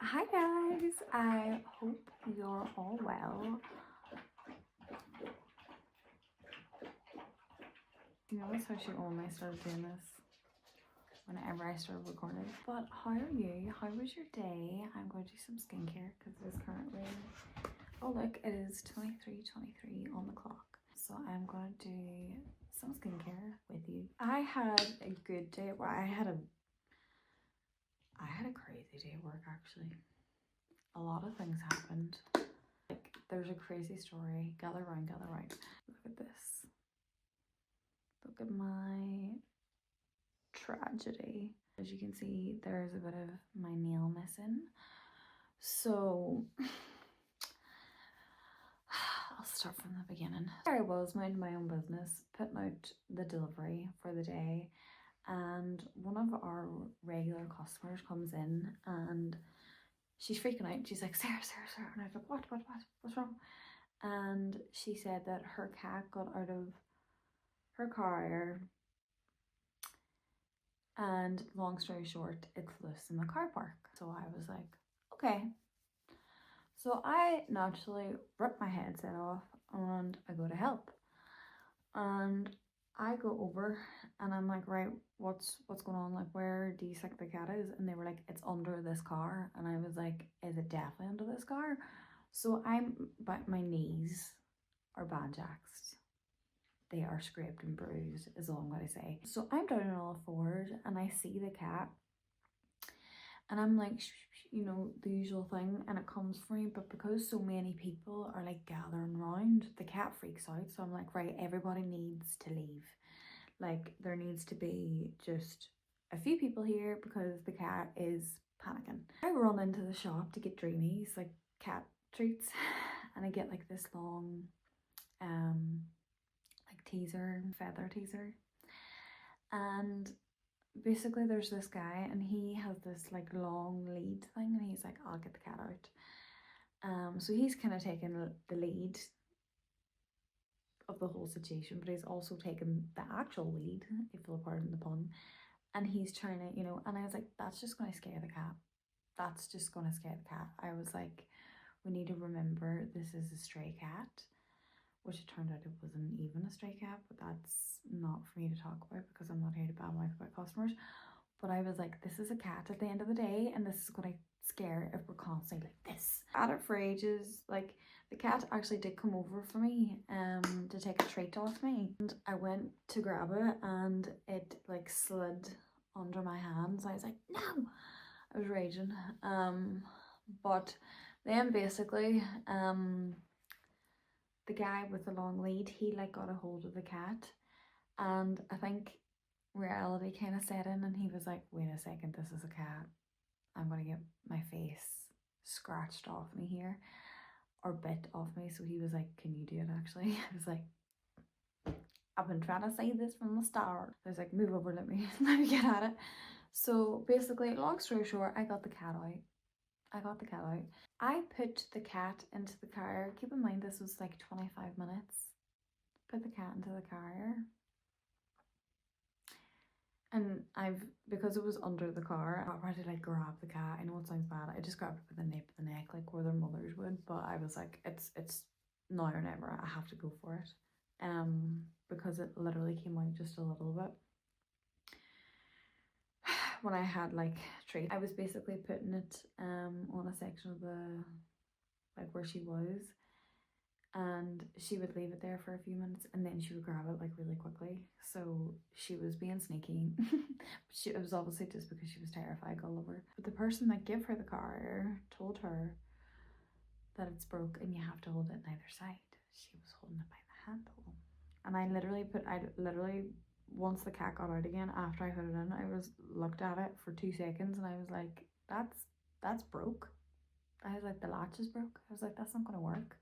Hi guys, I hope you're all well. You notice how she only started doing this whenever I started recording. But how are you? How was your day? I'm going to do some skincare because it is currently, oh look, it is 23:23 on the clock. So I'm going to do some skincare with you. I had a good day. Well, I had a crazy day at work actually. A lot of things happened. Like there's a crazy story. Gather round, gather round. Look at this. Look at my tragedy. As you can see, there's a bit of my nail missing. So I'll start from the beginning. There I was minding my own business, putting out the delivery for the day, and one of our regular customers comes in and she's freaking out. She's like, Sarah, and I was like, what's wrong? And she said that her cat got out of her car, and long story short, it's loose in the car park. So I was like, okay. So I naturally rip my headset off and I go to help. And I go over and I'm like, right, what's going on? Like, where do you think the cat is? And they were like, it's under this car. And I was like, is it definitely under this car? So but my knees are banjaxed. They are scraped and bruised is all I'm going to say. So I'm down on all fours and I see the cat and I'm like, you know, the usual thing, and it comes for me, but because so many people are like gathering around, the cat freaks out. So I'm like, right, everybody needs to leave. Like there needs to be just a few people here because the cat is panicking. I run into the shop to get Dreamies, like cat treats, and I get like this long like teaser, feather teaser, and basically there's this guy and he has this like long lead thing and he's like, I'll get the cat out. So he's kind of taken the lead of the whole situation, but he's also taken the actual lead, if you'll pardon the pun, and he's trying to, you know, and I was like, that's just going to scare the cat. That's just going to scare the cat. I was like, we need to remember this is a stray cat, which it turned out it wasn't even a stray cat, but that's not for me to talk about because I'm not here to badmouth about customers. But I was like, this is a cat at the end of the day, and this is going to scare if we're constantly like this. At it for ages, like the cat actually did come over for me to take a treat off me, and I went to grab it and it like slid under my hands. I was like, no, I was raging. But then basically the guy with the long lead, he like got a hold of the cat, and I think reality kind of set in and he was like, wait a second, this is a cat. I'm gonna get my face scratched off me here or bit off me. So he was like, can you do it actually? I was like, I've been trying to say this from the start. I was like, move over, let me get at it. So basically, long story short, I got the cat out. I put the cat into the car. Keep in mind this was like 25 minutes. Put the cat into the car. And because it was under the car, I tried to like grab the cat. I know it sounds bad. I just grabbed it by the nape of the neck, like where their mothers would. But I was like, it's now or never. I have to go for it. Because it literally came out just a little bit. When I had like treat, I was basically putting it on a section of the like where she was, and she would leave it there for a few minutes and then she would grab it like really quickly. So she was being sneaky. It was obviously just because she was terrified Gulliver. But the person that gave her the car told her that it's broke and you have to hold it on either side. She was holding it by the handle. And I literally once the cat got out again, after I put it in, I was looked at it for 2 seconds and I was like, that's broke. I was like, the latch is broke. I was like, that's not gonna work.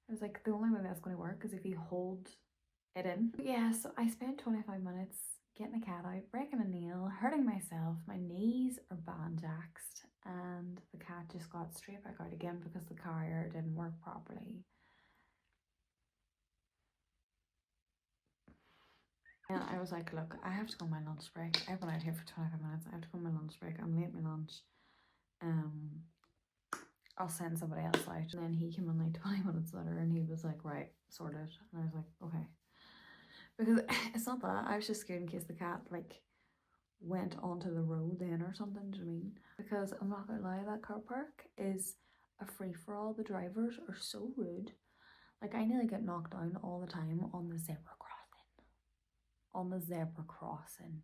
I was like, the only way that's going to work is if you hold it in. But yeah, so I spent 25 minutes getting the cat out, breaking a nail, hurting myself. My knees are banjaxed, and the cat just got straight back out again because the carrier didn't work properly. And I was like, look, I have to go on my lunch break. I've been out here for 25 minutes. I have to go on my lunch break. I'm late my lunch. I'll send somebody else out. And then he came in like 20 minutes later and he was like, right, sorted. And I was like, okay. Because it's not that, I was just scared in case the cat like went onto the road then or something, do you know what I mean? Because I'm not gonna lie, that car park is a free-for-all. The drivers are so rude. Like I nearly get knocked down all the time on the zebra crossing. On the zebra crossing.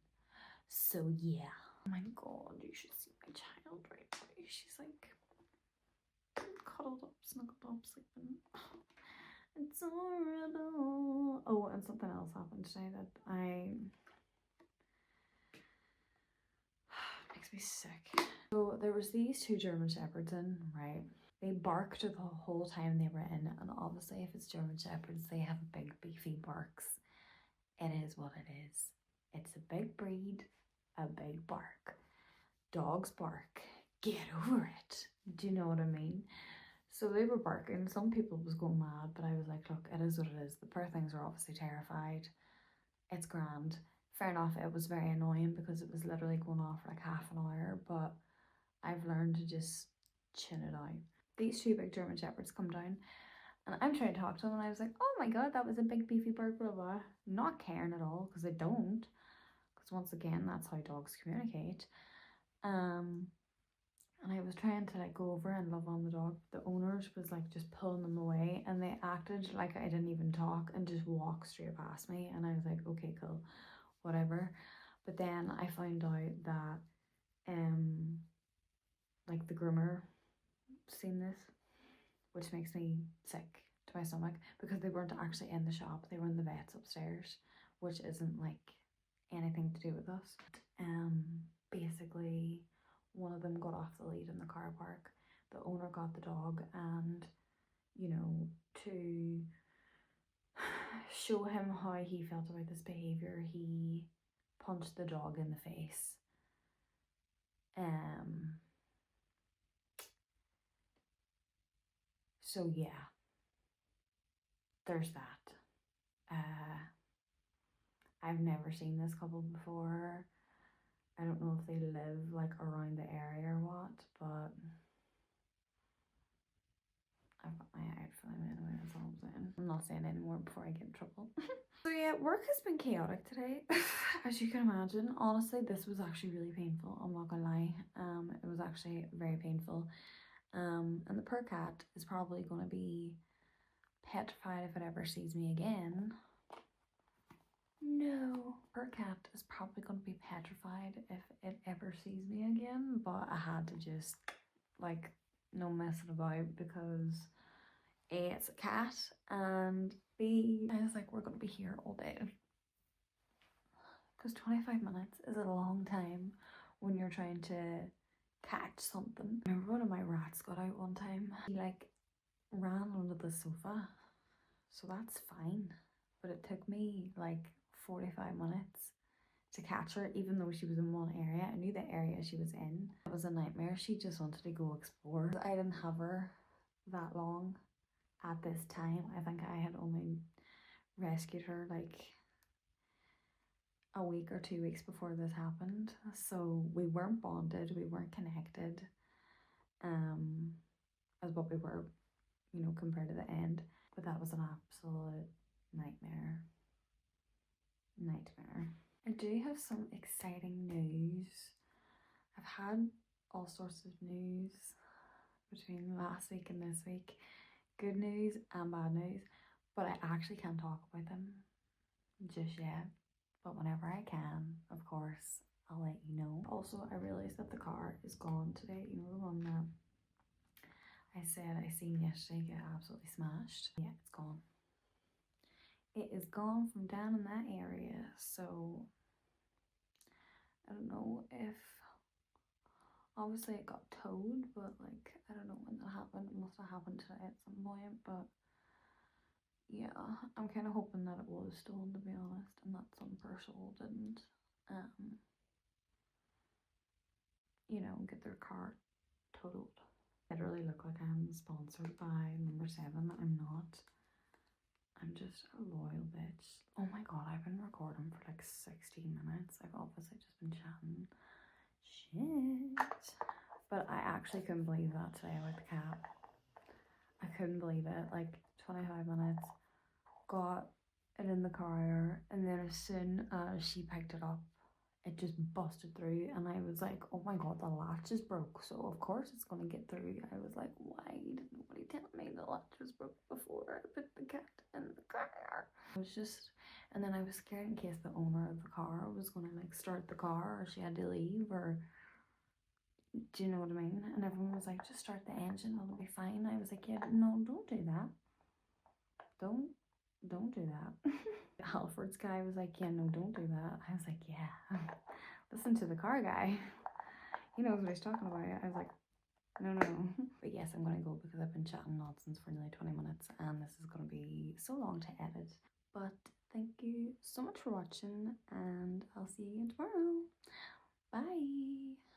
So yeah. Oh my god, you should see my child right now. She's like cuddled up, snuggled up, sleeping. It's horrible. Oh, and something else happened today that makes me sick. So there was these two German Shepherds in, right? They barked the whole time they were in, and obviously if it's German Shepherds, they have big beefy barks. It is what it is. It's a big breed, a big bark. Dogs bark. Get over it. Do you know what I mean? So they were barking. Some people was going mad, but I was like, look, it is what it is. The poor things are obviously terrified. It's grand. Fair enough, it was very annoying because it was literally going off for like half an hour, but I've learned to just chin it out. These two big German Shepherds come down and I'm trying to talk to them and I was like, oh my god, that was a big beefy bird, blah blah. Not caring at all because I don't. Because once again, that's how dogs communicate. And I was trying to like go over and love on the dog. The owners was like just pulling them away and they acted like I didn't even talk and just walked straight past me. And I was like, okay, cool, whatever. But then I found out that like the groomer seen this, which makes me sick to my stomach because they weren't actually in the shop. They were in the vets upstairs, which isn't like anything to do with us. Basically one of them got off the lead in the car park. The owner got the dog and, you know, to show him how he felt about this behaviour, he punched the dog in the face. So yeah, there's that. I've never seen this couple before. I don't know if they live like around the area or what, but I've got my eye out for them anyway, that's all I'm saying. I'm not saying anymore before I get in trouble. So yeah, work has been chaotic today, as you can imagine. Honestly, this was actually really painful, I'm not gonna lie. It was actually very painful. And the poor cat is probably gonna be petrified if it ever sees me again. No, her cat is probably going to be petrified if it ever sees me again, but I had to just like no messing about because A, it's a cat, and B, I was like, we're going to be here all day. Because 25 minutes is a long time when you're trying to catch something. I remember one of my rats got out one time. He like ran under the sofa, so that's fine. But it took me like 45 minutes to catch her, even though she was in one area. I knew the area she was in. It was a nightmare. She just wanted to go explore. I didn't have her that long at this time. I think I had only rescued her like a week or 2 weeks before this happened. So we weren't bonded, we weren't connected as what we were, you know, compared to the end. But that was an absolute nightmare. I do have some exciting news. I've had all sorts of news between last week and this week. Good news and bad news, but I actually can't talk about them just yet. But whenever I can, of course, I'll let you know. Also, I realised that the car is gone today. You know, the one that I said I seen yesterday get absolutely smashed. Yeah, it's gone. It is gone from down in that area, so I don't know if obviously it got towed, but like I don't know when that happened. It must have happened today at some point, but yeah, I'm kind of hoping that it was stolen, to be honest, and that some person didn't you know, get their car totaled. I literally look like I'm sponsored by Number7. I'm not. I'm just a loyal bitch. Oh my god, I've been recording for like 16 minutes. I've obviously just been chatting shit. But I actually couldn't believe that today about the cat. I couldn't believe it. Like 25 minutes, got it in the car, and then as soon as she picked it up, it just busted through, and I was like, oh my god, the latch is broke, so of course it's gonna get through. I was like, why did nobody tell me the latch was broke before I put the cat in the car? I was just, and then I was scared in case the owner of the car was gonna like start the car, or she had to leave, or do you know what I mean? And everyone was like, just start the engine, it'll be fine. I was like, yeah, no, don't do that. Don't do that. Alfred's guy was like, yeah, no, don't do that. I was like, yeah, listen to the car guy. He knows what he's talking about. I was like, no, no, no. But yes, I'm gonna go because I've been chatting nonsense for nearly 20 minutes and this is gonna be so long to edit. But thank you so much for watching and I'll see you tomorrow. Bye.